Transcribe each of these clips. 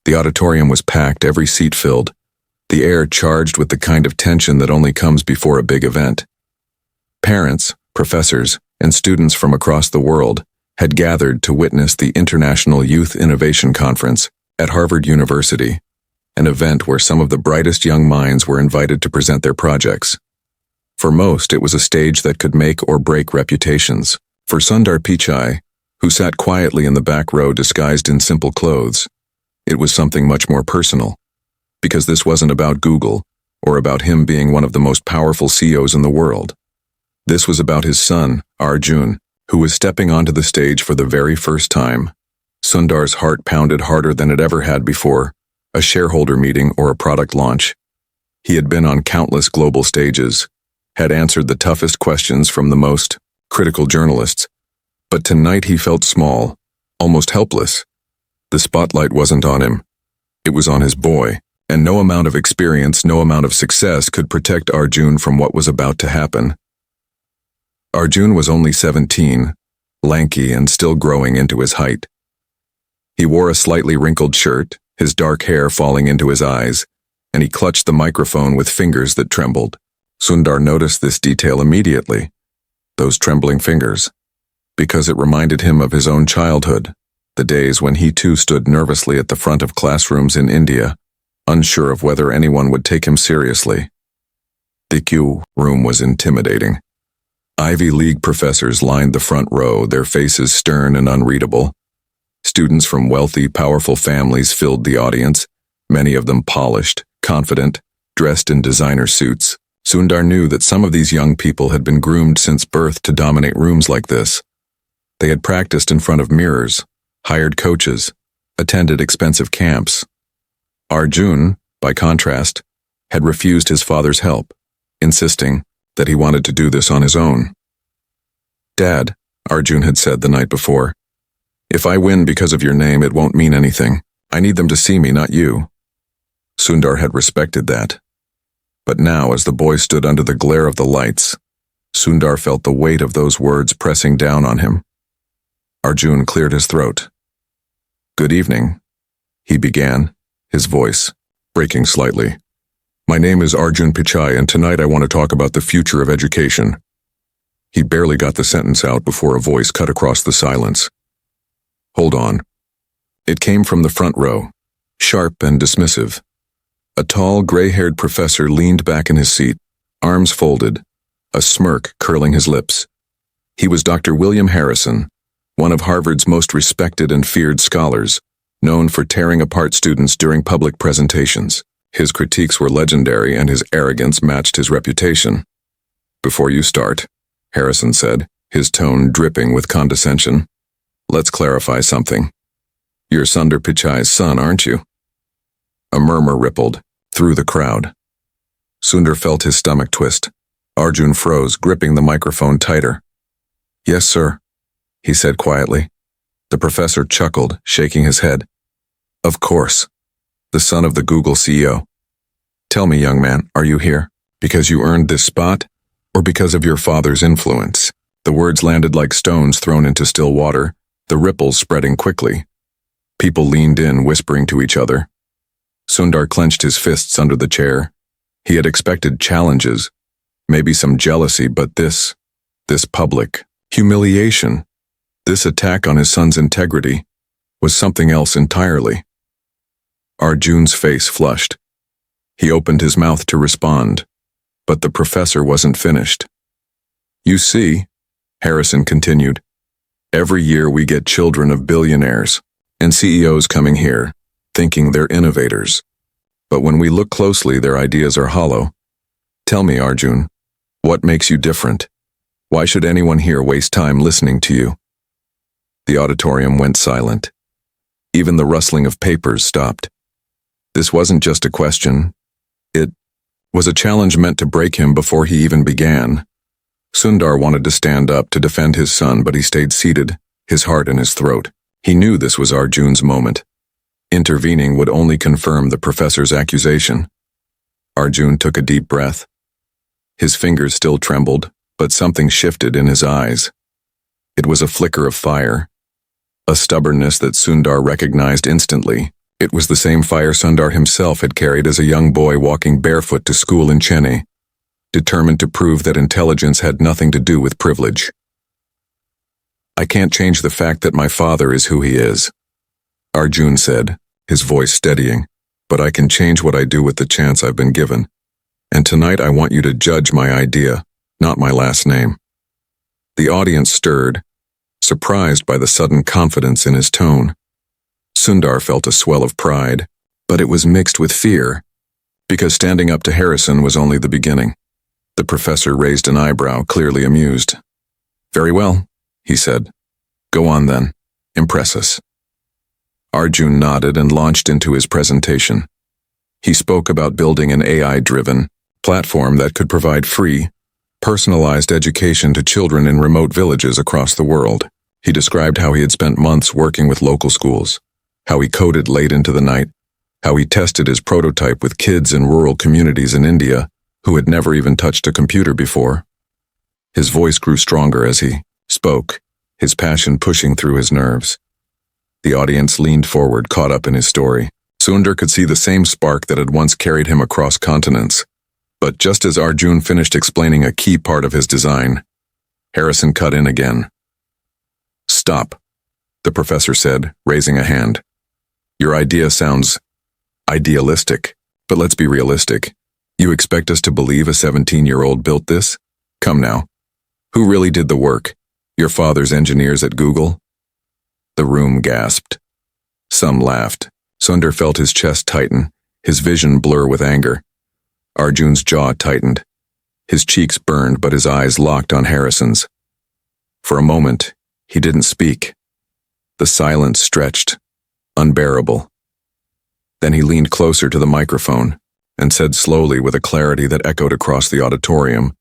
The auditorium was packed, every seat filled, the air charged with the kind of tension that only comes before a big event. Parents, professors, and students from across the world had gathered to witness the International Youth Innovation Conference at Harvard University, an event where some of the brightest young minds were invited to present their projects. For most, it was a stage that could make or break reputations. For Sundar Pichai, who sat quietly in the back row disguised in simple clothes, it was something much more personal, because this wasn't about Google or about him being one of the most powerful CEOs in the world. This was about his son, Arjun, who was stepping onto the stage for the very first time. Sundar's heart pounded harder than it ever had before, a shareholder meeting or a product launch. He had been on countless global stages, had answered the toughest questions from the most critical journalists, but tonight he felt small, almost helpless. The spotlight wasn't on him. It was on his boy, and no amount of experience, no amount of success could protect Arjun from what was about to happen. Arjun was only 17, lanky and still growing into his height. He wore a slightly wrinkled shirt, his dark hair falling into his eyes, and he clutched the microphone with fingers that trembled. Sundar noticed this detail immediately, those trembling fingers, because it reminded him of his own childhood, the days when he too stood nervously at the front of classrooms in India, unsure of whether anyone would take him seriously. The Q room was intimidating. Ivy League professors lined the front row, their faces stern and unreadable. Students from wealthy, powerful families filled the audience, many of them polished, confident, dressed in designer suits. Sundar knew that some of these young people had been groomed since birth to dominate rooms like this. They had practiced in front of mirrors, hired coaches, attended expensive camps. Arjun, by contrast, had refused his father's help, insisting that he wanted to do this on his own. "Dad," Arjun had said the night before, "if I win because of your name, it won't mean anything. I need them to see me, not you." Sundar had respected that. But now, as the boy stood under the glare of the lights, Sundar felt the weight of those words pressing down on him. Arjun cleared his throat. "Good evening," he began, his voice breaking slightly. "My name is Arjun Pichai, and tonight I want to talk about the future of education." He barely got the sentence out before a voice cut across the silence. "Hold on." It came from the front row, sharp and dismissive. A tall, gray-haired professor leaned back in his seat, arms folded, a smirk curling his lips. He was Dr. William Harrison, one of Harvard's most respected and feared scholars, known for tearing apart students during public presentations. His critiques were legendary, and his arrogance matched his reputation. "Before you start," Harrison said, his tone dripping with condescension, "let's clarify something. You're Sundar Pichai's son, aren't you?" A murmur rippled through the crowd. Sundar felt his stomach twist. Arjun froze, gripping the microphone tighter. "Yes, sir," he said quietly. The professor chuckled, shaking his head. "Of course. The son of the Google CEO. Tell me, young man, are you here because you earned this spot, or because of your father's influence?" The words landed like stones thrown into still water, the ripples spreading quickly. People leaned in, whispering to each other. Sundar clenched his fists under the chair. He had expected challenges, maybe some jealousy, but this public humiliation, this attack on his son's integrity, was something else entirely. Arjun's face flushed. He opened his mouth to respond, but the professor wasn't finished. "You see," Harrison continued, "every year we get children of billionaires and CEOs coming here, thinking they're innovators. But when we look closely, their ideas are hollow. Tell me, Arjun, what makes you different? Why should anyone here waste time listening to you?" The auditorium went silent. Even the rustling of papers stopped. This wasn't just a question. It was a challenge meant to break him before he even began. Sundar wanted to stand up to defend his son, but he stayed seated, his heart in his throat. He knew this was Arjun's moment. Intervening would only confirm the professor's accusation. Arjun took a deep breath. His fingers still trembled, but something shifted in his eyes. It was a flicker of fire, a stubbornness that Sundar recognized instantly. It was the same fire Sundar himself had carried as a young boy walking barefoot to school in Chennai, determined to prove that intelligence had nothing to do with privilege. "I can't change the fact that my father is who he is," Arjun said, his voice steadying, "but I can change what I do with the chance I've been given. And tonight I want you to judge my idea, not my last name." The audience stirred, surprised by the sudden confidence in his tone. Sundar felt a swell of pride, but it was mixed with fear, because standing up to Harrison was only the beginning. The professor raised an eyebrow, clearly amused. "Very well," he said. "Go on then. Impress us." Arjun nodded and launched into his presentation. He spoke about building an AI-driven platform that could provide free, personalized education to children in remote villages across the world. He described how he had spent months working with local schools, how he coded late into the night, how he tested his prototype with kids in rural communities in India who had never even touched a computer before. His voice grew stronger as he spoke, his passion pushing through his nerves. The audience leaned forward, caught up in his story. Sundar could see the same spark that had once carried him across continents. But just as Arjun finished explaining a key part of his design, Harrison cut in again. "Stop," the professor said, raising a hand. "Your idea sounds idealistic, but let's be realistic. You expect us to believe a 17-year-old built this? Come now. Who really did the work? Your father's engineers at Google?" The room gasped. Some laughed. Sundar felt his chest tighten, his vision blur with anger. Arjun's jaw tightened. His cheeks burned, but his eyes locked on Harrison's. For a moment, he didn't speak. The silence stretched, unbearable. Then he leaned closer to the microphone and said slowly with a clarity that echoed across the auditorium,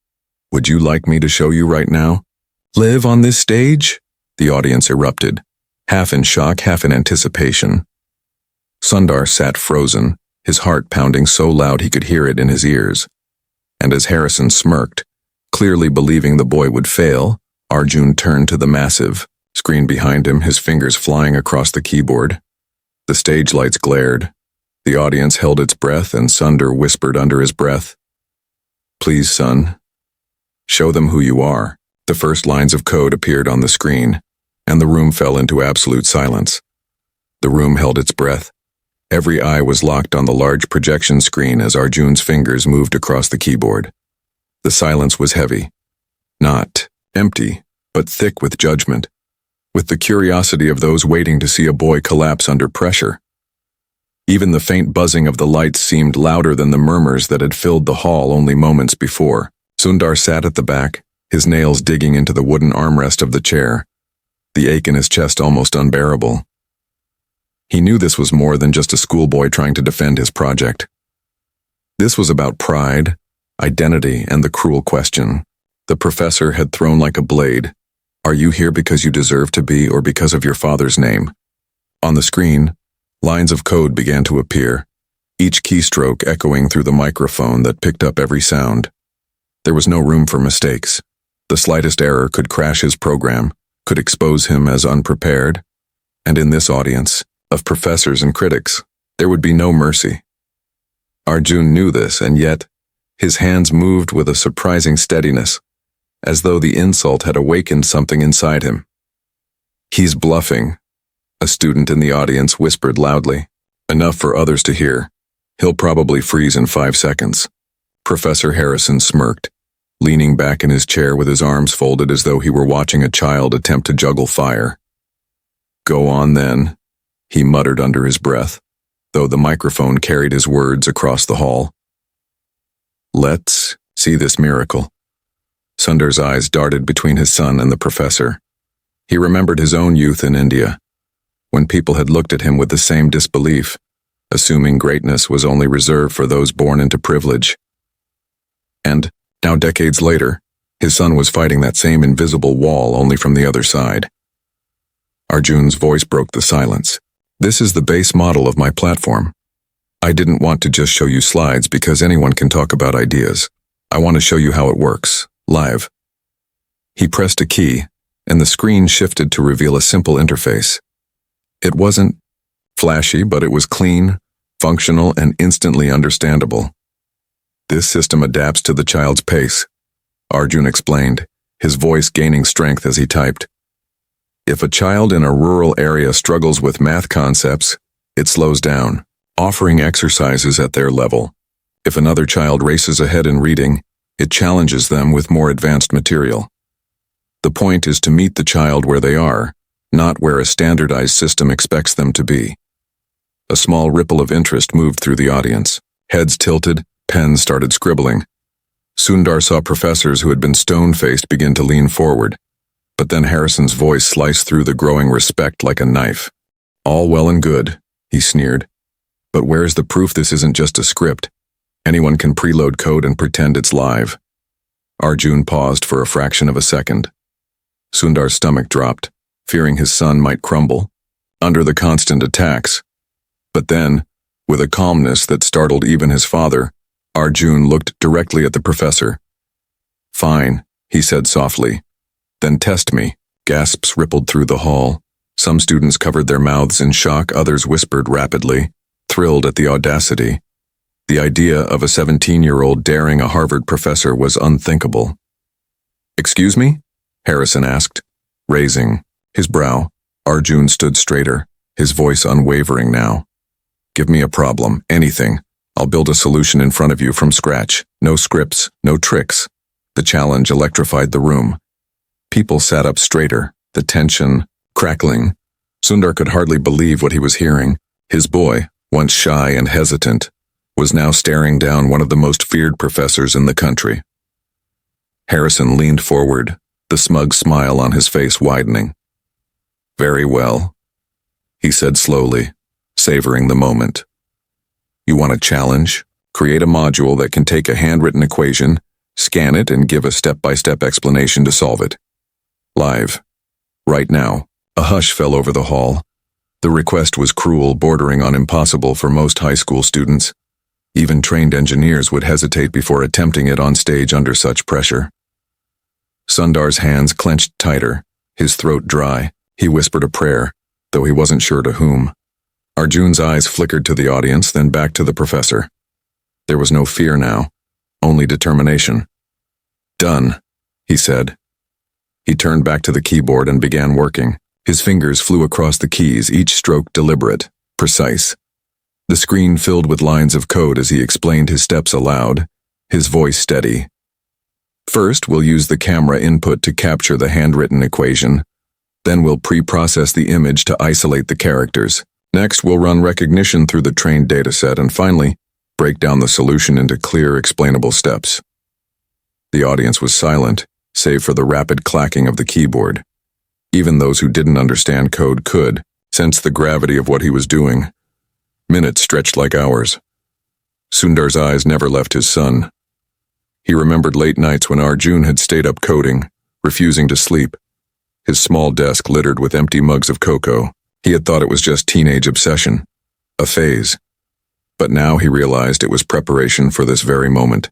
"Would you like me to show you right now? Live on this stage?" The audience erupted, half in shock, half in anticipation. Sundar sat frozen, his heart pounding so loud he could hear it in his ears. And as Harrison smirked, clearly believing the boy would fail, Arjun turned to the massive screen behind him, his fingers flying across the keyboard. The stage lights glared. The audience held its breath, and Sundar whispered under his breath, "Please, son, show them who you are." The first lines of code appeared on the screen, and the room fell into absolute silence. The room held its breath. Every eye was locked on the large projection screen as Arjun's fingers moved across the keyboard. The silence was heavy. Not empty, but thick with judgment, with the curiosity of those waiting to see a boy collapse under pressure. Even the faint buzzing of the lights seemed louder than the murmurs that had filled the hall only moments before. Sundar sat at the back, his nails digging into the wooden armrest of the chair, the ache in his chest almost unbearable. He knew this was more than just a schoolboy trying to defend his project. This was about pride, identity, and the cruel question the professor had thrown like a blade. Are you here because you deserve to be, or because of your father's name? On the screen, lines of code began to appear, each keystroke echoing through the microphone that picked up every sound. There was no room for mistakes. The slightest error could crash his program, could expose him as unprepared. And in this audience, of professors and critics, there would be no mercy. Arjun knew this, and yet, his hands moved with a surprising steadiness, as though the insult had awakened something inside him. "He's bluffing," a student in the audience whispered loudly, enough for others to hear. "He'll probably freeze in 5 seconds. Professor Harrison smirked, leaning back in his chair with his arms folded as though he were watching a child attempt to juggle fire. "Go on then," he muttered under his breath, though the microphone carried his words across the hall. "Let's see this miracle." Sundar's eyes darted between his son and the professor. He remembered his own youth in India, when people had looked at him with the same disbelief, assuming greatness was only reserved for those born into privilege. And, now decades later, his son was fighting that same invisible wall, only from the other side. Arjun's voice broke the silence. "This is the base model of my platform. I didn't want to just show you slides because anyone can talk about ideas. I want to show you how it works, live." He pressed a key, and the screen shifted to reveal a simple interface. It wasn't Flashy, but it was clean, functional, and instantly understandable. This system adapts to the child's pace, Arjun explained, his voice gaining strength as he typed. If a child in a rural area struggles with math concepts, it slows down, offering exercises at their level. If another child races ahead in reading, it challenges them with more advanced material. The point is to meet the child where they are, not where a standardized system expects them to be. A small ripple of interest moved through the audience. Heads tilted, pens started scribbling. Sundar saw professors who had been stone-faced begin to lean forward. But then Harrison's voice sliced through the growing respect like a knife. All well and good, he sneered. But where's the proof this isn't just a script? Anyone can preload code and pretend it's live. Arjun paused for a fraction of a second. Sundar's stomach dropped, fearing his son might crumble under the constant attacks. But then, with a calmness that startled even his father, Arjun looked directly at the professor. Fine, he said softly. Then test me. Gasps rippled through the hall. Some students covered their mouths in shock, others whispered rapidly, thrilled at the audacity. The idea of a 17-year-old daring a Harvard professor was unthinkable. Excuse me? Harrison asked, raising his brow. Arjun stood straighter, his voice unwavering now. Give me a problem, anything. I'll build a solution in front of you from scratch. No scripts, no tricks. The challenge electrified the room. People sat up straighter, the tension crackling. Sundar could hardly believe what he was hearing. His boy, once shy and hesitant, was now staring down one of the most feared professors in the country. Harrison leaned forward, the smug smile on his face widening. Very well, he said slowly, savoring the moment. You want a challenge? Create a module that can take a handwritten equation, scan it, and give a step-by-step explanation to solve it. Live. Right now. A hush fell over the hall. The request was cruel, bordering on impossible for most high school students. Even trained engineers would hesitate before attempting it on stage under such pressure. Sundar's hands clenched tighter, his throat dry. He whispered a prayer, though he wasn't sure to whom. Arjun's eyes flickered to the audience, then back to the professor. There was no fear now, only determination. Done, he said. He turned back to the keyboard and began working. His fingers flew across the keys, each stroke deliberate, precise. The screen filled with lines of code as he explained his steps aloud, his voice steady. First, we'll use the camera input to capture the handwritten equation. Then we'll pre-process the image to isolate the characters. Next, we'll run recognition through the trained dataset, and finally, break down the solution into clear, explainable steps. The audience was silent, save for the rapid clacking of the keyboard. Even those who didn't understand code could sense the gravity of what he was doing. Minutes stretched like hours. Sundar's eyes never left his son. He remembered late nights when Arjun had stayed up coding, refusing to sleep. His small desk littered with empty mugs of cocoa. He had thought it was just teenage obsession, a phase. But now he realized it was preparation for this very moment.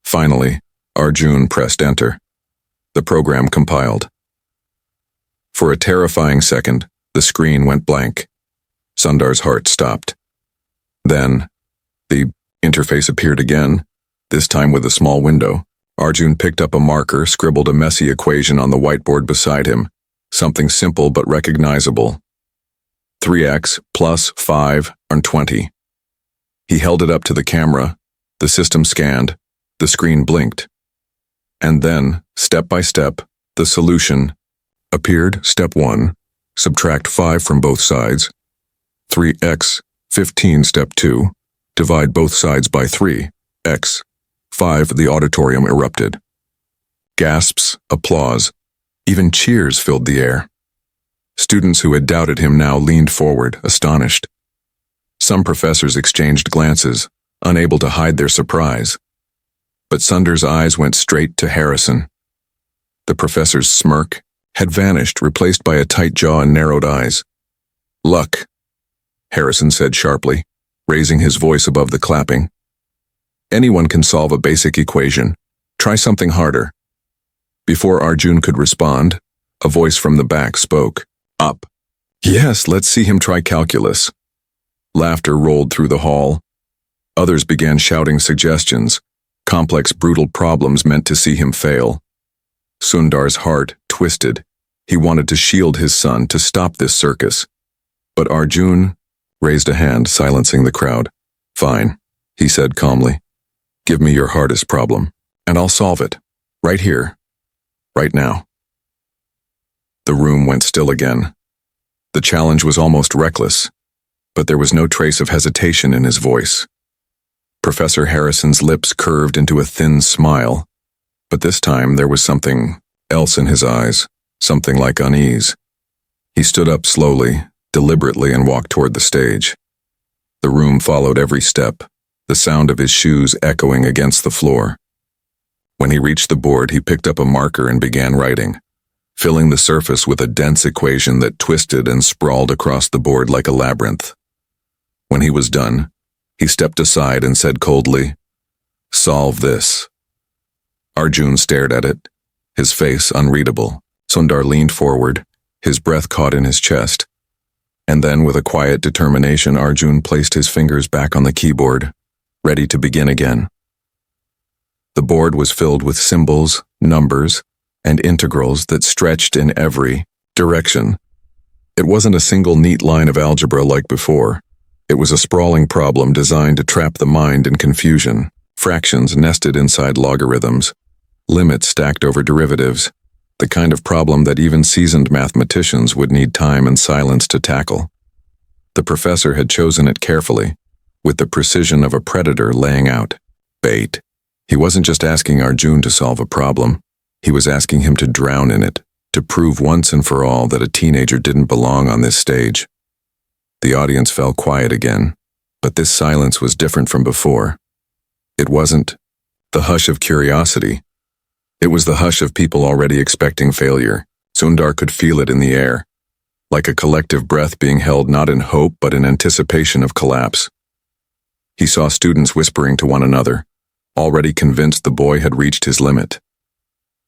Finally, Arjun pressed enter. The program compiled. For a terrifying second, the screen went blank. Sundar's heart stopped. Then, the interface appeared again, this time with a small window. Arjun picked up a marker, scribbled a messy equation on the whiteboard beside him, something simple but recognizable. 3x plus 5 and 20. He held it up to the camera. The system scanned. The screen blinked. And then, step by step, the solution appeared. Step 1, subtract 5 from both sides. 3x, 15. Step 2, divide both sides by 3, x. 5. The auditorium erupted. Gasps, applause, even cheers filled the air. Students who had doubted him now leaned forward, astonished. Some professors exchanged glances, unable to hide their surprise. But Sundar's eyes went straight to Harrison. The professor's smirk had vanished, replaced by a tight jaw and narrowed eyes. Luck, Harrison said sharply, raising his voice above the clapping. Anyone can solve a basic equation. Try something harder. Before Arjun could respond, a voice from the back spoke. Up. Yes, let's see him try calculus. Laughter rolled through the hall. Others began shouting suggestions, complex, brutal problems meant to see him fail. Sundar's heart twisted. He wanted to shield his son, to stop this circus. But Arjun raised a hand, silencing the crowd. "Fine," he said calmly. "Give me your hardest problem, and I'll solve it. Right here. Right now." The room went still again. The challenge was almost reckless, but there was no trace of hesitation in his voice. Professor Harrison's lips curved into a thin smile, but this time there was something else in his eyes, something like unease. He stood up slowly, deliberately, and walked toward the stage. The room followed every step, the sound of his shoes echoing against the floor. When he reached the board, he picked up a marker and began writing, filling the surface with a dense equation that twisted and sprawled across the board like a labyrinth. When he was done, he stepped aside and said coldly, "Solve this." Arjun stared at it, his face unreadable. Sundar leaned forward, his breath caught in his chest. And then, with a quiet determination, Arjun placed his fingers back on the keyboard, ready to begin again. The board was filled with symbols, numbers, and integrals that stretched in every direction. It wasn't a single neat line of algebra like before. It was a sprawling problem designed to trap the mind in confusion, fractions nested inside logarithms, limits stacked over derivatives, the kind of problem that even seasoned mathematicians would need time and silence to tackle. The professor had chosen it carefully, with the precision of a predator laying out bait. He wasn't just asking Arjun to solve a problem. He was asking him to drown in it, to prove once and for all that a teenager didn't belong on this stage. The audience fell quiet again, but this silence was different from before. It wasn't the hush of curiosity. It was the hush of people already expecting failure. Sundar could feel it in the air, like a collective breath being held not in hope but in anticipation of collapse. He saw students whispering to one another, already convinced the boy had reached his limit.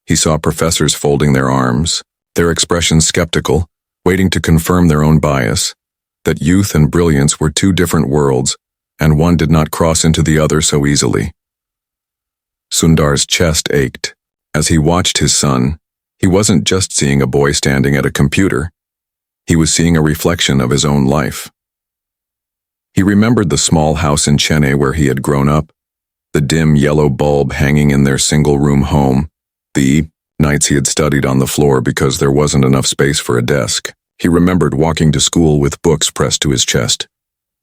He saw professors folding their arms, their expressions skeptical, waiting to confirm their own bias, that youth and brilliance were two different worlds, and one did not cross into the other so easily. Sundar's chest ached. As he watched his son, he wasn't just seeing a boy standing at a computer. He was seeing a reflection of his own life. He remembered the small house in Chennai where he had grown up, the dim yellow bulb hanging in their single-room home, the nights he had studied on the floor because there wasn't enough space for a desk. He remembered walking to school with books pressed to his chest,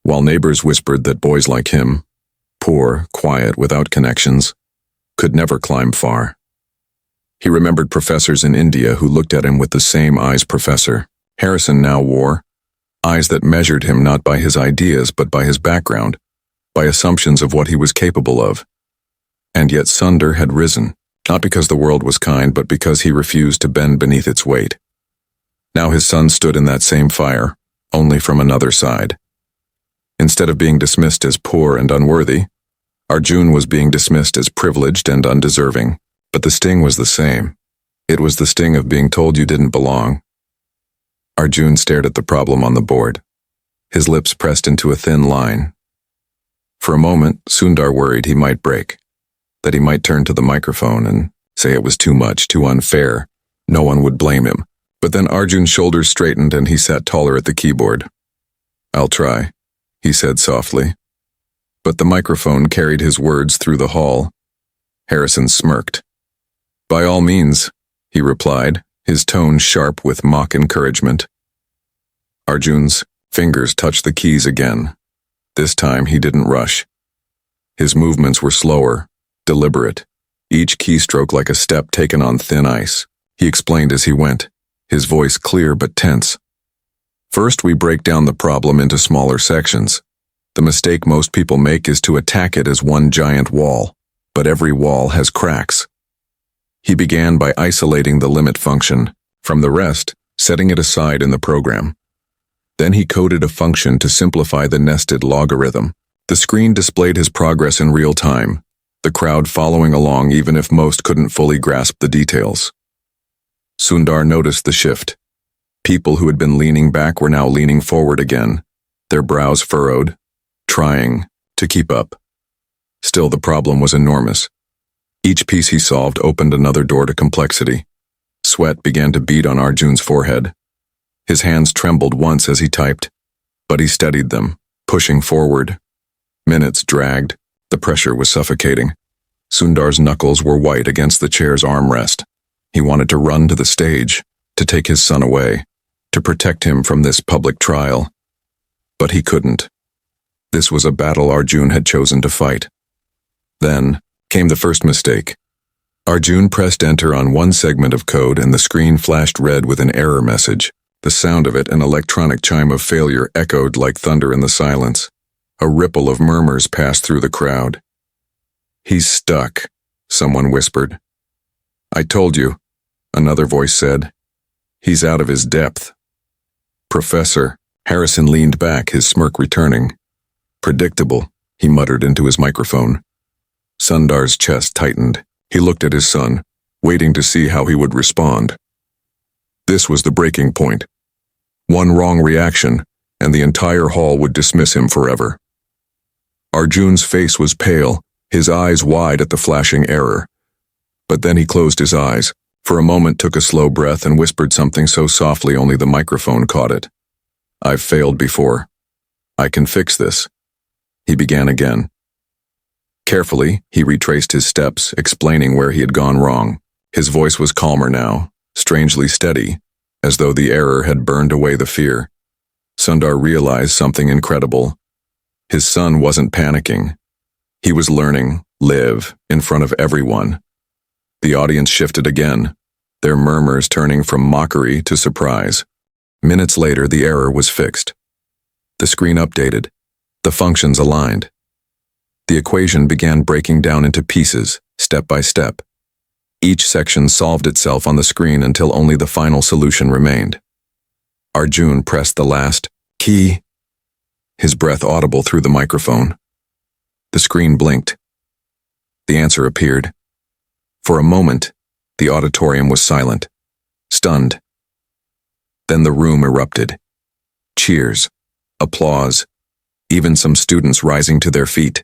while neighbors whispered that boys like him, poor, quiet, without connections, could never climb far. He remembered professors in India who looked at him with the same eyes Professor Harrison now wore, eyes that measured him not by his ideas but by his background, by assumptions of what he was capable of. And yet Sundar had risen, not because the world was kind but because he refused to bend beneath its weight. Now his son stood in that same fire, only from another side. Instead of being dismissed as poor and unworthy, Arjun was being dismissed as privileged and undeserving. But the sting was the same. It was the sting of being told you didn't belong. Arjun stared at the problem on the board, his lips pressed into a thin line. For a moment, Sundar worried he might break, that he might turn to the microphone and say it was too much, too unfair. No one would blame him. But then Arjun's shoulders straightened and he sat taller at the keyboard. "I'll try," he said softly. But the microphone carried his words through the hall. Harrison smirked. "By all means," he replied, his tone sharp with mock encouragement. Arjun's fingers touched the keys again. This time he didn't rush. His movements were slower, deliberate, each keystroke like a step taken on thin ice. He explained as he went, his voice clear but tense. "First, we break down the problem into smaller sections. The mistake most people make is to attack it as one giant wall, but every wall has cracks." He began by isolating the limit function from the rest, setting it aside in the program. Then he coded a function to simplify the nested logarithm. The screen displayed his progress in real time, the crowd following along even if most couldn't fully grasp the details. Sundar noticed the shift. People who had been leaning back were now leaning forward again, their brows furrowed, trying to keep up. Still, the problem was enormous. Each piece he solved opened another door to complexity. Sweat began to bead on Arjun's forehead. His hands trembled once as he typed, but he steadied them, pushing forward. Minutes dragged. The pressure was suffocating. Sundar's knuckles were white against the chair's armrest. He wanted to run to the stage, to take his son away, to protect him from this public trial. But he couldn't. This was a battle Arjun had chosen to fight. Then came the first mistake. Arjun pressed enter on one segment of code and the screen flashed red with an error message. The sound of it, an electronic chime of failure, echoed like thunder in the silence. A ripple of murmurs passed through the crowd. "He's stuck," someone whispered. "I told you," another voice said. "He's out of his depth." "Professor," Harrison leaned back, his smirk returning. "Predictable," he muttered into his microphone. Sundar's chest tightened. He looked at his son, waiting to see how he would respond. This was the breaking point. One wrong reaction, and the entire hall would dismiss him forever. Arjun's face was pale, his eyes wide at the flashing error. But then he closed his eyes, for a moment took a slow breath and whispered something so softly only the microphone caught it. "I've failed before. I can fix this." He began again. Carefully, he retraced his steps, explaining where he had gone wrong. His voice was calmer now, strangely steady, as though the error had burned away the fear. Sundar realized something incredible. His son wasn't panicking. He was learning, live, in front of everyone. The audience shifted again, their murmurs turning from mockery to surprise. Minutes later, the error was fixed. The screen updated, the functions aligned. The equation began breaking down into pieces, step by step. Each section solved itself on the screen until only the final solution remained. Arjun pressed the last key, his breath audible through the microphone. The screen blinked. The answer appeared. For a moment, the auditorium was silent, stunned. Then the room erupted. Cheers, applause, even some students rising to their feet.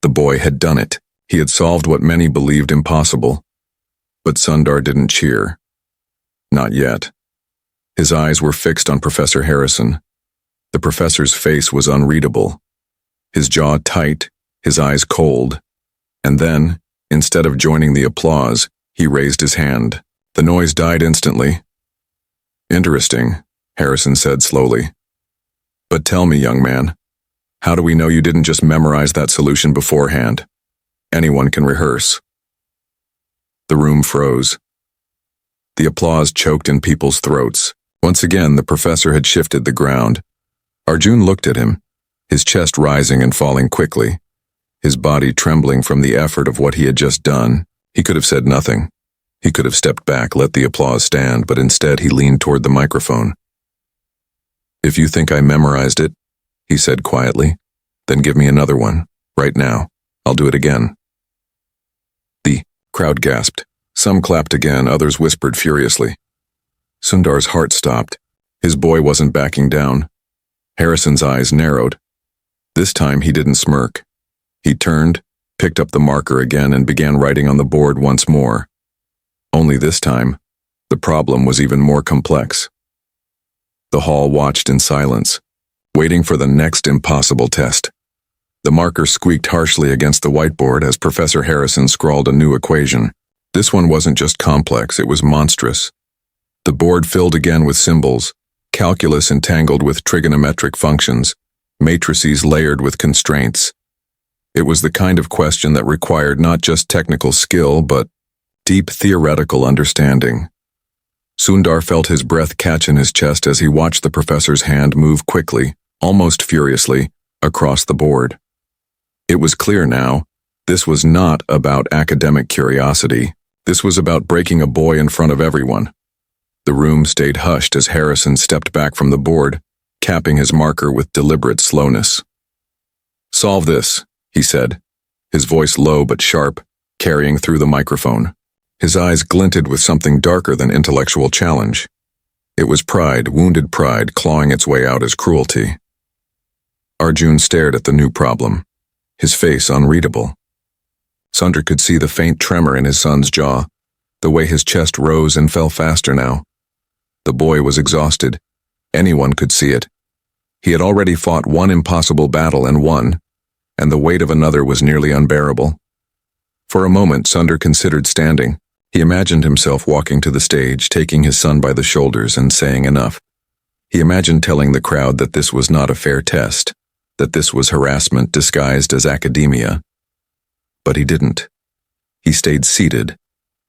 The boy had done it. He had solved what many believed impossible. But Sundar didn't cheer. Not yet. His eyes were fixed on Professor Harrison. The professor's face was unreadable. His jaw tight, his eyes cold. And then, instead of joining the applause, he raised his hand. The noise died instantly. "Interesting," Harrison said slowly. "But tell me, young man, how do we know you didn't just memorize that solution beforehand? Anyone can rehearse." The room froze. The applause choked in people's throats. Once again, the professor had shifted the ground. Arjun looked at him, his chest rising and falling quickly, his body trembling from the effort of what he had just done. He could have said nothing. He could have stepped back, let the applause stand, but instead he leaned toward the microphone. "If you think I memorized it," he said quietly, "then give me another one, right now. I'll do it again." The crowd gasped. Some clapped again, others whispered furiously. Sundar's heart stopped. His boy wasn't backing down. Harrison's eyes narrowed. This time he didn't smirk. He turned, picked up the marker again and began writing on the board once more. Only this time, the problem was even more complex. The hall watched in silence, waiting for the next impossible test. The marker squeaked harshly against the whiteboard as Professor Harrison scrawled a new equation. This one wasn't just complex, it was monstrous. The board filled again with symbols, calculus entangled with trigonometric functions, matrices layered with constraints. It was the kind of question that required not just technical skill, but deep theoretical understanding. Sundar felt his breath catch in his chest as he watched the professor's hand move quickly, almost furiously, across the board. It was clear now, this was not about academic curiosity. This was about breaking a boy in front of everyone. The room stayed hushed as Harrison stepped back from the board, capping his marker with deliberate slowness. "Solve this," he said, his voice low but sharp, carrying through the microphone. His eyes glinted with something darker than intellectual challenge. It was pride, wounded pride, clawing its way out as cruelty. Arjun stared at the new problem, his face unreadable. Sundar could see the faint tremor in his son's jaw, the way his chest rose and fell faster now. The boy was exhausted. Anyone could see it. He had already fought one impossible battle and won, and the weight of another was nearly unbearable. For a moment, Sundar considered standing. He imagined himself walking to the stage, taking his son by the shoulders and saying enough. He imagined telling the crowd that this was not a fair test, that this was harassment disguised as academia. But he didn't. He stayed seated,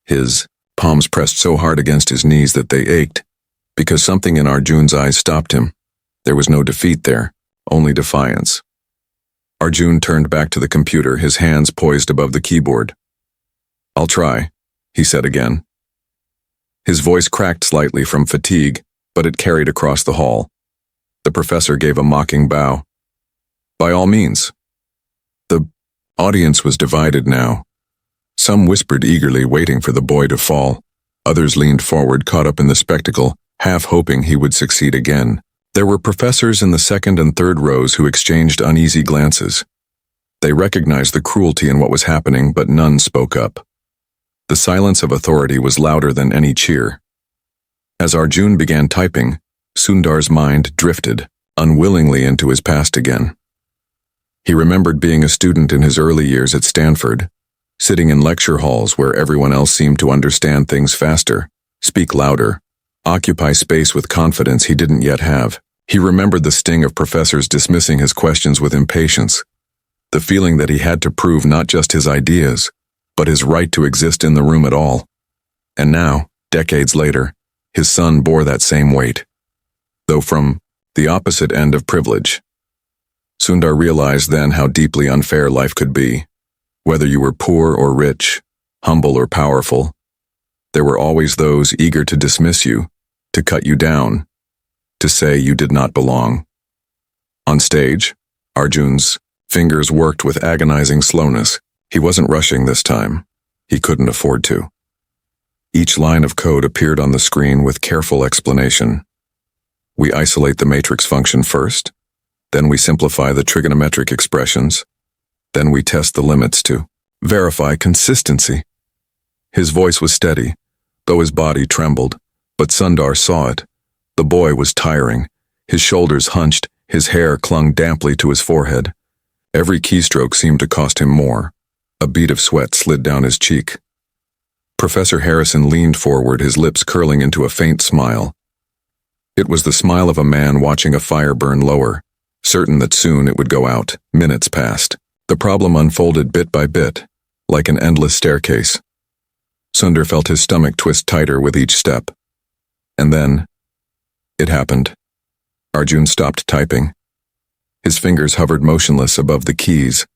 his palms pressed so hard against his knees that they ached, because something in Arjun's eyes stopped him. There was no defeat there, only defiance. Arjun turned back to the computer, his hands poised above the keyboard. "I'll try," he said again. His voice cracked slightly from fatigue, but it carried across the hall. The professor gave a mocking bow. "By all means." The audience was divided now. Some whispered eagerly, waiting for the boy to fall. Others leaned forward, caught up in the spectacle, half hoping he would succeed again. There were professors in the second and third rows who exchanged uneasy glances. They recognized the cruelty in what was happening, but none spoke up. The silence of authority was louder than any cheer. As Arjun began typing, Sundar's mind drifted, unwillingly, into his past again. He remembered being a student in his early years at Stanford, sitting in lecture halls where everyone else seemed to understand things faster, speak louder, occupy space with confidence he didn't yet have. He remembered the sting of professors dismissing his questions with impatience, the feeling that he had to prove not just his ideas, but his right to exist in the room at all. And now, decades later, his son bore that same weight, though from the opposite end of privilege. Sundar realized then how deeply unfair life could be. Whether you were poor or rich, humble or powerful, there were always those eager to dismiss you, to cut you down, to say you did not belong. On stage, Arjun's fingers worked with agonizing slowness. He wasn't rushing this time. He couldn't afford to. Each line of code appeared on the screen with careful explanation. We isolate the matrix function first, then we simplify the trigonometric expressions, then we test the limits to verify consistency. His voice was steady, though his body trembled, but Sundar saw it. The boy was tiring. His shoulders hunched, his hair clung damply to his forehead. Every keystroke seemed to cost him more. A bead of sweat slid down his cheek. Professor Harrison leaned forward, his lips curling into a faint smile. It was the smile of a man watching a fire burn lower, certain that soon it would go out. Minutes passed. The problem unfolded bit by bit, like an endless staircase. Sundar felt his stomach twist tighter with each step. And then, it happened. Arjun stopped typing. His fingers hovered motionless above the keys.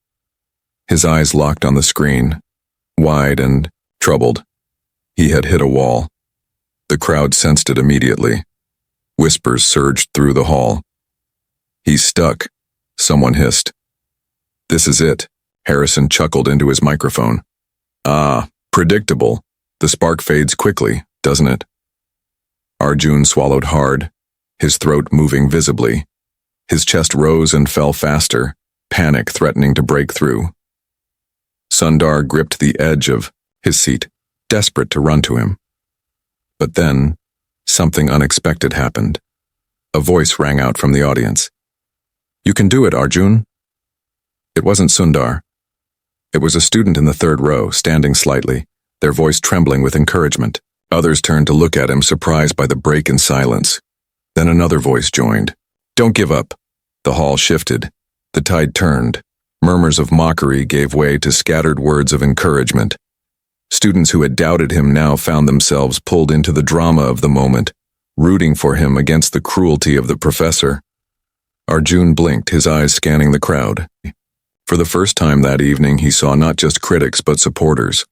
His eyes locked on the screen, wide and troubled. He had hit a wall. The crowd sensed it immediately. Whispers surged through the hall. "He's stuck," someone hissed. "This is it," Harrison chuckled into his microphone. "Ah, predictable. The spark fades quickly, doesn't it?" Arjun swallowed hard, his throat moving visibly. His chest rose and fell faster, panic threatening to break through. Sundar gripped the edge of his seat, desperate to run to him. But then, something unexpected happened. A voice rang out from the audience. "You can do it, Arjun." It wasn't Sundar. It was a student in the third row, standing slightly, their voice trembling with encouragement. Others turned to look at him, surprised by the break in silence. Then another voice joined. "Don't give up." The hall shifted. The tide turned. Murmurs of mockery gave way to scattered words of encouragement. Students who had doubted him now found themselves pulled into the drama of the moment, rooting for him against the cruelty of the professor. Arjun blinked, his eyes scanning the crowd. For the first time that evening, he saw not just critics but supporters.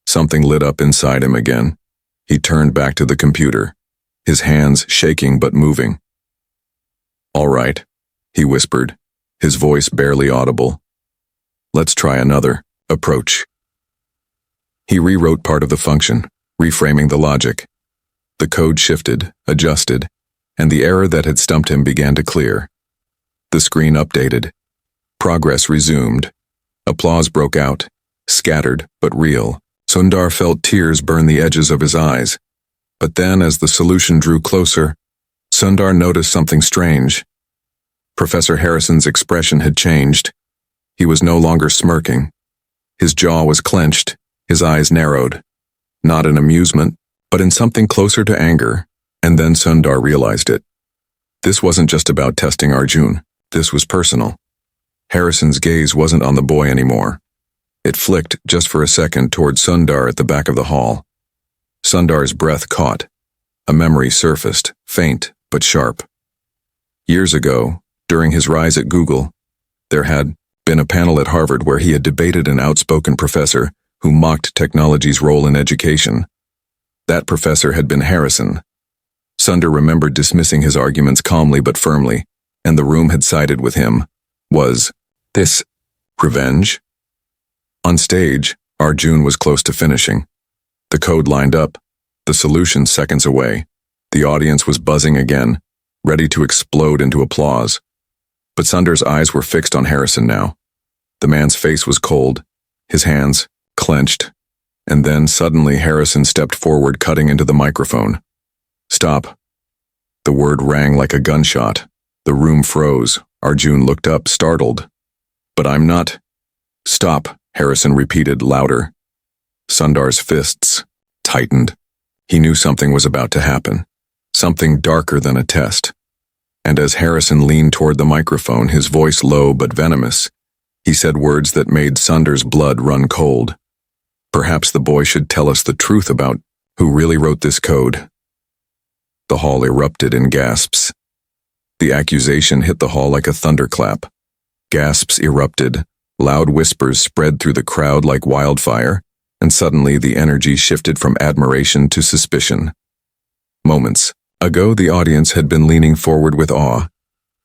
Something lit up inside him again. He turned back to the computer, his hands shaking but moving. "All right," he whispered, his voice barely audible. "Let's try another approach." He rewrote part of the function, reframing the logic. The code shifted, adjusted, and the error that had stumped him began to clear. The screen updated. Progress resumed. Applause broke out, scattered but real. Sundar felt tears burn the edges of his eyes. But then, as the solution drew closer, Sundar noticed something strange. Professor Harrison's expression had changed. He was no longer smirking. His jaw was clenched, his eyes narrowed. Not in amusement, but in something closer to anger. And then Sundar realized it. This wasn't just about testing Arjun. This was personal. Harrison's gaze wasn't on the boy anymore. It flicked just for a second toward Sundar at the back of the hall. Sundar's breath caught. A memory surfaced, faint but sharp. Years ago, during his rise at Google, there had been a panel at Harvard where he had debated an outspoken professor who mocked technology's role in education. That professor had been Harrison. Sundar remembered dismissing his arguments calmly but firmly, and the room had sided with him. Was this revenge? On stage, Arjun was close to finishing. The code lined up, the solution seconds away. The audience was buzzing again, ready to explode into applause. But Sundar's eyes were fixed on Harrison now. The man's face was cold, his hands clenched, and then suddenly Harrison stepped forward, cutting into the microphone. Stop. The word rang like a gunshot. The room froze. Arjun looked up, startled. But I'm not. Stop, Harrison repeated louder. Sundar's fists tightened. He knew something was about to happen. Something darker than a test. And as Harrison leaned toward the microphone, his voice low but venomous, he said words that made Sundar's blood run cold. Perhaps the boy should tell us the truth about who really wrote this code. The hall erupted in gasps. The accusation hit the hall like a thunderclap. Gasps erupted, loud whispers spread through the crowd like wildfire, and suddenly the energy shifted from admiration to suspicion. Moments ago, the audience had been leaning forward with awe,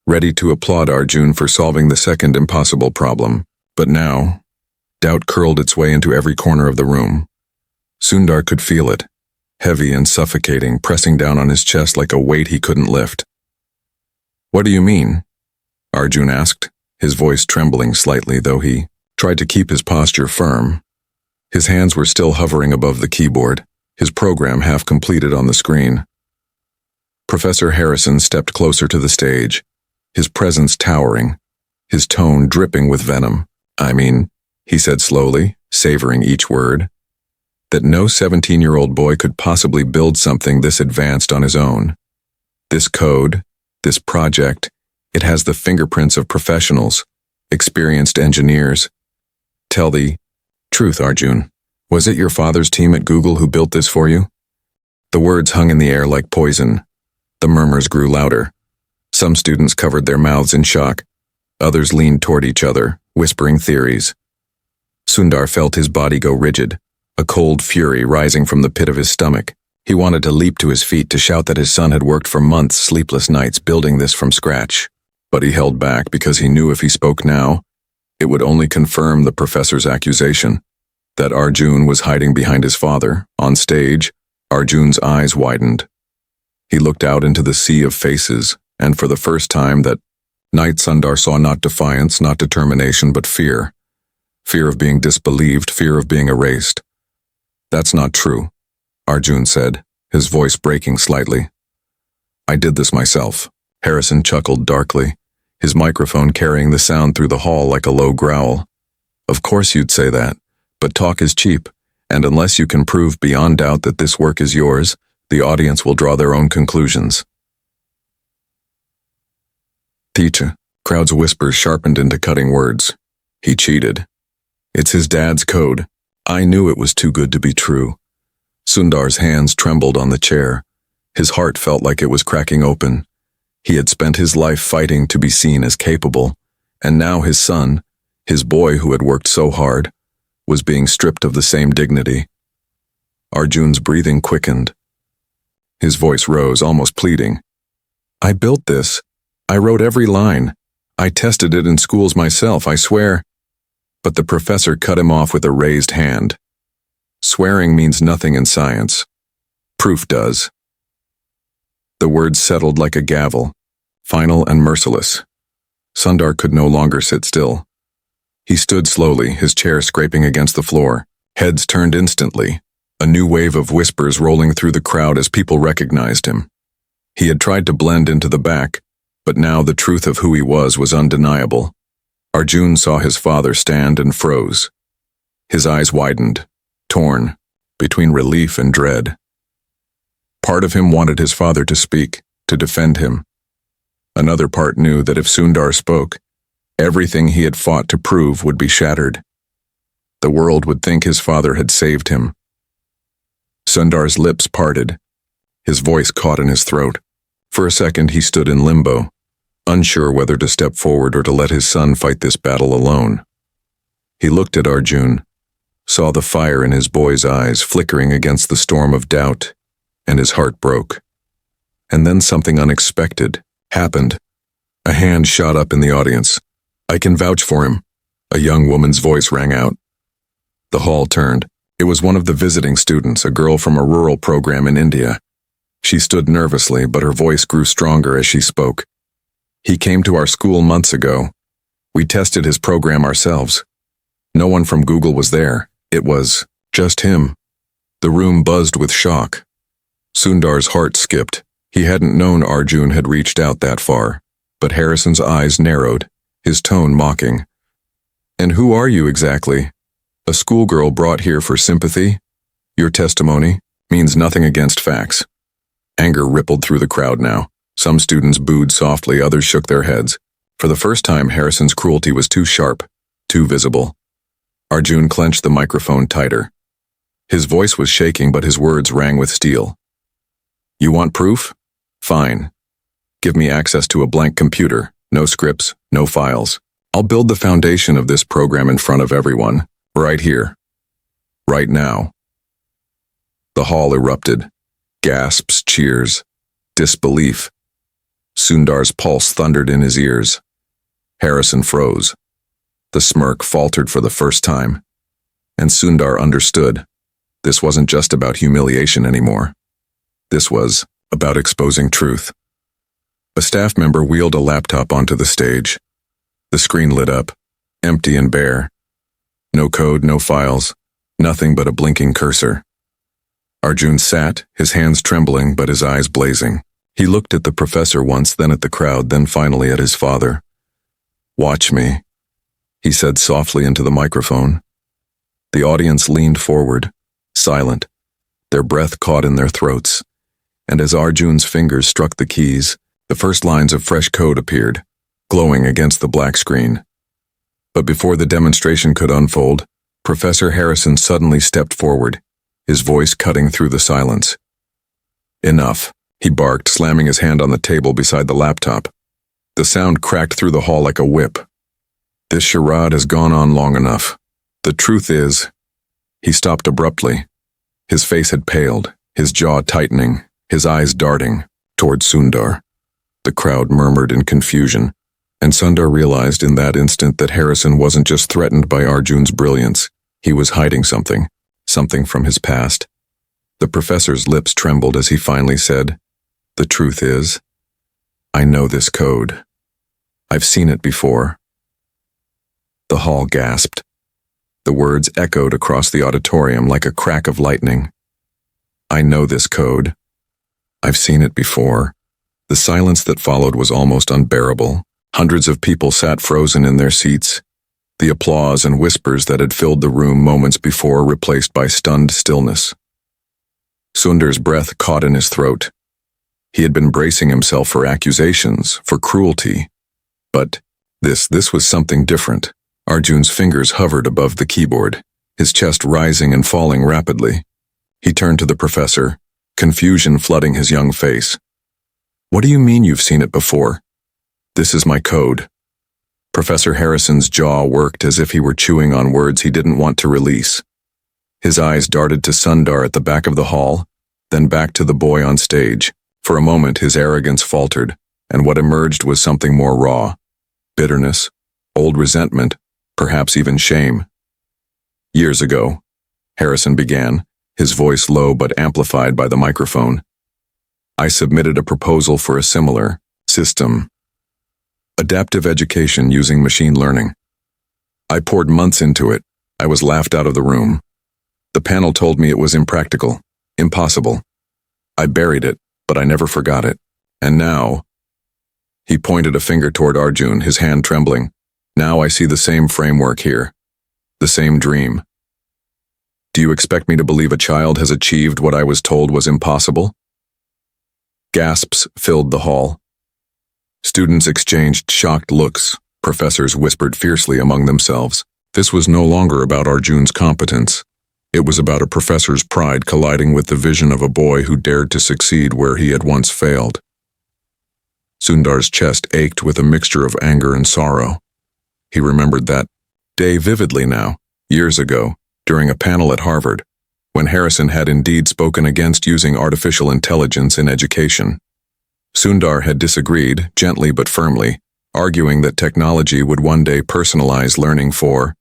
ready to applaud Arjun for solving the second impossible problem. But now, doubt curled its way into every corner of the room. Sundar could feel it, heavy and suffocating, pressing down on his chest like a weight he couldn't lift. What do you mean? Arjun asked, his voice trembling slightly, though he tried to keep his posture firm. His hands were still hovering above the keyboard, his program half completed on the screen. Professor Harrison stepped closer to the stage, his presence towering, his tone dripping with venom. I mean, he said slowly, savoring each word, that no 17-year-old boy could possibly build something this advanced on his own. This code, this project, it has the fingerprints of professionals, experienced engineers. Tell the truth, Arjun. Was it your father's team at Google who built this for you? The words hung in the air like poison. The murmurs grew louder. Some students covered their mouths in shock. Others leaned toward each other, whispering theories. Sundar felt his body go rigid, a cold fury rising from the pit of his stomach. He wanted to leap to his feet to shout that his son had worked for months, sleepless nights, building this from scratch. But he held back because he knew if he spoke now, it would only confirm the professor's accusation, that Arjun was hiding behind his father. On stage, Arjun's eyes widened. He looked out into the sea of faces, and for the first time that night Sundar saw not defiance, not determination, but fear. Fear of being disbelieved, fear of being erased. That's not true, Arjun said, his voice breaking slightly. I did this myself. Harrison chuckled darkly, his microphone carrying the sound through the hall like a low growl. Of course you'd say that, but talk is cheap, and unless you can prove beyond doubt that this work is yours, the audience will draw their own conclusions. Teacher, crowd's whispers sharpened into cutting words. He cheated. It's his dad's code. I knew it was too good to be true. Sundar's hands trembled on the chair. His heart felt like it was cracking open. He had spent his life fighting to be seen as capable, and now his son, his boy who had worked so hard, was being stripped of the same dignity. Arjun's breathing quickened. His voice rose, almost pleading. I built this. I wrote every line. I tested it in schools myself, I swear. But the professor cut him off with a raised hand. Swearing means nothing in science. Proof does. The words settled like a gavel, final and merciless. Sundar could no longer sit still. He stood slowly, his chair scraping against the floor. Heads turned instantly, a new wave of whispers rolling through the crowd as people recognized him. He had tried to blend into the back, but now the truth of who he was undeniable. Arjun saw his father stand and froze. His eyes widened, torn, between relief and dread. Part of him wanted his father to speak, to defend him. Another part knew that if Sundar spoke, everything he had fought to prove would be shattered. The world would think his father had saved him. Sundar's lips parted. His voice caught in his throat. For a second he stood in limbo, unsure whether to step forward or to let his son fight this battle alone. He looked at Arjun, saw the fire in his boy's eyes flickering against the storm of doubt, and his heart broke. And then something unexpected happened. A hand shot up in the audience. "I can vouch for him," a young woman's voice rang out. The hall turned. It was one of the visiting students, a girl from a rural program in India. She stood nervously, but her voice grew stronger as she spoke. "He came to our school months ago. We tested his program ourselves. No one from Google was there. It was just him." The room buzzed with shock. Sundar's heart skipped. He hadn't known Arjun had reached out that far, but Harrison's eyes narrowed, his tone mocking. "And who are you exactly? A schoolgirl brought here for sympathy? Your testimony means nothing against facts." Anger rippled through the crowd now. Some students booed softly, others shook their heads. For the first time, Harrison's cruelty was too sharp, too visible. Arjun clenched the microphone tighter. His voice was shaking, but his words rang with steel. "You want proof? Fine. Give me access to a blank computer, no scripts, no files. I'll build the foundation of this program in front of everyone, right here, right now." The hall erupted. Gasps, cheers, disbelief. Sundar's pulse thundered in his ears. Harrison froze. The smirk faltered for the first time. And Sundar understood. This wasn't just about humiliation anymore. This was about exposing truth. A staff member wheeled a laptop onto the stage. The screen lit up, empty and bare. No code, no files, nothing but a blinking cursor. Arjun sat, his hands trembling but his eyes blazing. He looked at the professor once, then at the crowd, then finally at his father. "Watch me," he said softly into the microphone. The audience leaned forward, silent, their breath caught in their throats. And as Arjun's fingers struck the keys, the first lines of fresh code appeared, glowing against the black screen. But before the demonstration could unfold, Professor Harrison suddenly stepped forward, his voice cutting through the silence. "Enough," he barked, slamming his hand on the table beside the laptop. The sound cracked through the hall like a whip. "This charade has gone on long enough. The truth is—" He stopped abruptly. His face had paled, his jaw tightening, his eyes darting toward Sundar. The crowd murmured in confusion, and Sundar realized in that instant that Harrison wasn't just threatened by Arjun's brilliance. He was hiding something from his past. The professor's lips trembled as he finally said, "The truth is, I know this code. I've seen it before." The hall gasped. The words echoed across the auditorium like a crack of lightning. "I know this code. I've seen it before." The silence that followed was almost unbearable. Hundreds of people sat frozen in their seats. The applause and whispers that had filled the room moments before replaced by stunned stillness. Sundar's breath caught in his throat. He had been bracing himself for accusations, for cruelty. But this was something different. Arjun's fingers hovered above the keyboard, his chest rising and falling rapidly. He turned to the professor, confusion flooding his young face. "What do you mean you've seen it before?" "This is my code." Professor Harrison's jaw worked as if he were chewing on words he didn't want to release. His eyes darted to Sundar at the back of the hall, then back to the boy on stage. For a moment his arrogance faltered, and what emerged was something more raw. Bitterness, old resentment, perhaps even shame. "Years ago," Harrison began, his voice low but amplified by the microphone, "I submitted a proposal for a similar system. Adaptive education using machine learning. I poured months into it. I was laughed out of the room. The panel told me it was impractical, impossible. I buried it, but I never forgot it. And now, he pointed a finger toward Arjun, his hand trembling. Now I see the same framework here, the same dream. Do you expect me to believe a child has achieved what I was told was impossible? Gasps filled the hall. Students exchanged shocked looks. Professors whispered fiercely among themselves. This was no longer about Arjun's competence. It was about a professor's pride colliding with the vision of a boy who dared to succeed where he had once failed. Sundar's chest ached with a mixture of anger and sorrow. He remembered that day vividly now, years ago, during a panel at Harvard, when Harrison had indeed spoken against using artificial intelligence in education. Sundar had disagreed, gently but firmly, arguing that technology would one day personalize learning for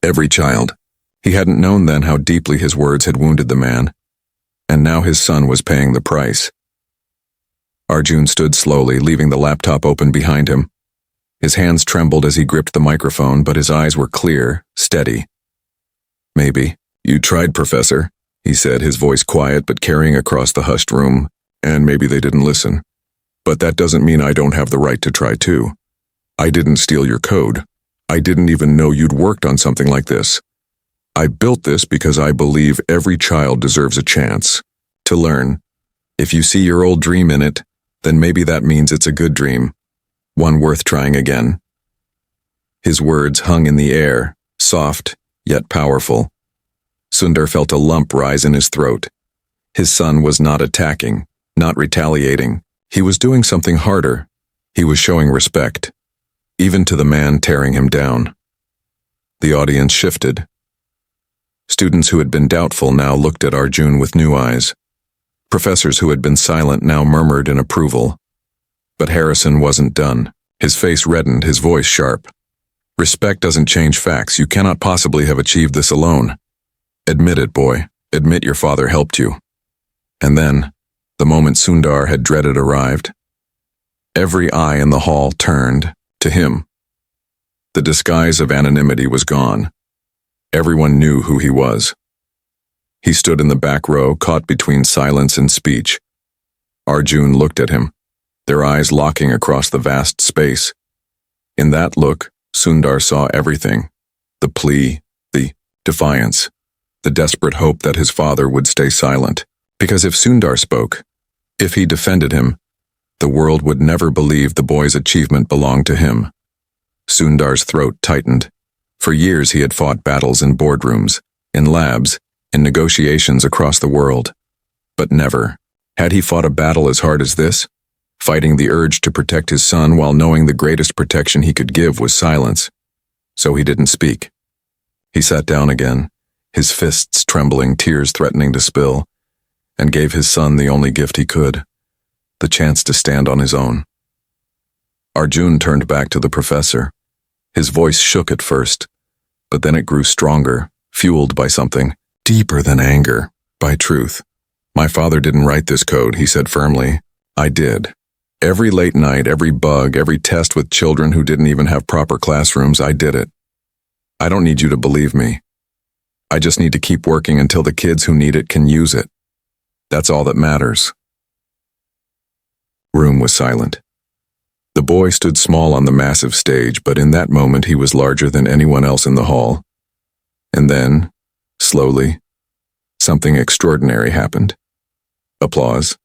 every child. He hadn't known then how deeply his words had wounded the man, and now his son was paying the price. Arjun stood slowly, leaving the laptop open behind him. His hands trembled as he gripped the microphone, but his eyes were clear, steady. Maybe. You tried, Professor, he said, his voice quiet but carrying across the hushed room, and maybe they didn't listen. But that doesn't mean I don't have the right to try too. I didn't steal your code. I didn't even know you'd worked on something like this. I built this because I believe every child deserves a chance to learn. If you see your old dream in it, then maybe that means it's a good dream, one worth trying again. His words hung in the air, soft, yet powerful. Sundar felt a lump rise in his throat. His son was not attacking, not retaliating. He was doing something harder. He was showing respect, even to the man tearing him down. The audience shifted. Students who had been doubtful now looked at Arjun with new eyes. Professors who had been silent now murmured in approval. But Harrison wasn't done. His face reddened, his voice sharp. Respect doesn't change facts. You cannot possibly have achieved this alone. Admit it, boy. Admit your father helped you. And then, the moment Sundar had dreaded arrived. Every eye in the hall turned to him. The disguise of anonymity was gone. Everyone knew who he was. He stood in the back row, caught between silence and speech. Arjun looked at him, their eyes locking across the vast space. In that look, Sundar saw everything. The plea, the defiance, the desperate hope that his father would stay silent. Because if Sundar spoke, if he defended him, the world would never believe the boy's achievement belonged to him. Sundar's throat tightened. For years he had fought battles in boardrooms, in labs, in negotiations across the world. But never had he fought a battle as hard as this, fighting the urge to protect his son while knowing the greatest protection he could give was silence. So he didn't speak. He sat down again, his fists trembling, tears threatening to spill, and gave his son the only gift he could, the chance to stand on his own. Arjun turned back to the professor. His voice shook at first, but then it grew stronger, fueled by something deeper than anger, by truth. My father didn't write this code, he said firmly. I did. Every late night, every bug, every test with children who didn't even have proper classrooms, I did it. I don't need you to believe me. I just need to keep working until the kids who need it can use it. That's all that matters. Room was silent. The boy stood small on the massive stage, but in that moment he was larger than anyone else in the hall. And then, slowly, something extraordinary happened. Applause.